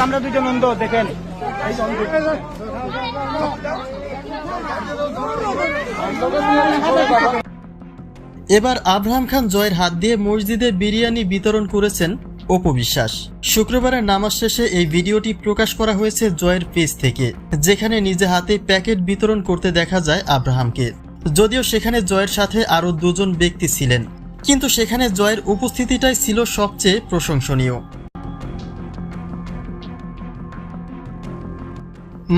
আমরা দুজন অন্ধ দেখেন। এবার আব্রাহাম খান জয়ের হাত দিয়ে মসজিদে বিরিয়ানি বিতরণ করেছেন অপু বিশ্বাস। শুক্রবারের নামাজ শেষে এই ভিডিওটি প্রকাশ করা হয়েছে জয়ের পেজ থেকে, যেখানে নিজে হাতে প্যাকেট বিতরণ করতে দেখা যায় আব্রাহামকে। যদিও সেখানে জয়ের সাথে আরও দুজন ব্যক্তি ছিলেন, কিন্তু সেখানে জয়ের উপস্থিতিটাই ছিল সবচেয়ে প্রশংসনীয়।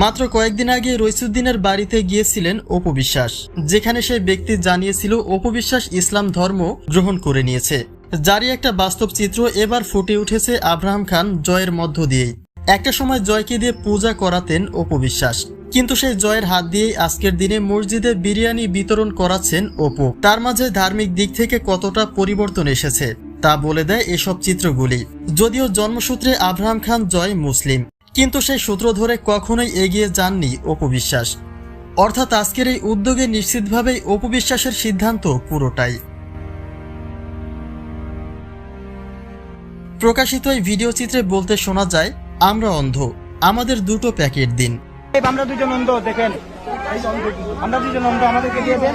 মাত্র কয়েকদিন আগে রইসুদ্দিনের বাড়িতে গিয়েছিলেন অপু বিশ্বাস, যেখানে সেই ব্যক্তি জানিয়েছিল অপু বিশ্বাস ইসলাম ধর্ম গ্রহণ করে নিয়েছে, যারই একটা বাস্তব চিত্র এবার ফুটে উঠেছে আব্রাহাম খান জয়ের মধ্য দিয়েই। একটা সময় জয়কে দিয়ে পূজা করাতেন অপু বিশ্বাস, কিন্তু সেই জয়ের হাত দিয়েই আজকের দিনে মসজিদে বিরিয়ানি বিতরণ করাচ্ছেন অপু। তার মাঝে ধার্মিক দিক থেকে কতটা পরিবর্তন এসেছে তা বলে দেয় এসব চিত্রগুলি। যদিও জন্মসূত্রে আব্রাহাম খান জয় মুসলিম, কিন্তু সেই সূত্র ধরে কখনোই এগিয়ে যাননি অপু বিশ্বাস। অর্থাৎ আজকের এই উদ্যোগে নিশ্চিতভাবেই অপু বিশ্বাসের সিদ্ধান্ত পুরোটাই। প্রকাশিত এই ভিডিও চিত্রে বলতে শোনা যায়, আমরা অন্ধ, আমাদের দুটো প্যাকেট দিন। আমরা দুজন অন্ধ দেখেন, আমরা দুজন অন্ধ, আমাদেরকে দিয়ে দেন।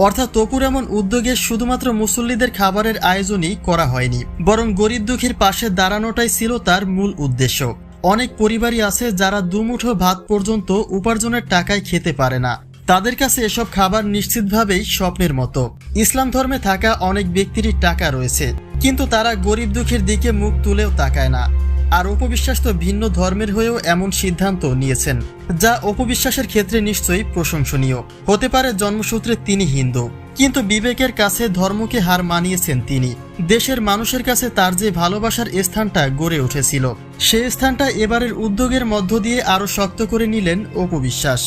অর্থাৎ অপুর এমন উদ্যোগে শুধুমাত্র মুসল্লিদের খাবারের আয়োজনই করা হয়নি, বরং গরিব দুঃখীর পাশে দাঁড়ানোটাই ছিল তার মূল উদ্দেশ্য। অনেক পরিবারই আছে যারা দুমুঠো ভাত পর্যন্ত উপার্জনের টাকায় খেতে পারে না, তাদের কাছে এসব খাবার নিশ্চিতভাবেই স্বপ্নের মতো। ইসলাম ধর্মে থাকা অনেক ব্যক্তিরই টাকা রয়েছে, কিন্তু তারা গরিব দুঃখীর দিকে মুখ তুলেও তাকায় না। আর অপবিশ্বাস তো ভিন্ন ধর্মের হয়েও এমন সিদ্ধান্ত নিয়েছেন, যা অপবিশ্বাসের ক্ষেত্রে নিশ্চয়ই প্রশংসনীয়। হতে পারে জন্মসূত্রে তিনি হিন্দু, কিন্তু বিবেকের কাছে ধর্মকে হার মানিয়েছেন তিনি। দেশের মানুষের কাছে তার যে ভালোবাসার স্থানটা গড়ে উঠেছিল, সেই স্থানটা এবারের উদ্যোগের মধ্য দিয়ে আরো শক্ত করে নিলেন অপু বিশ্বাস।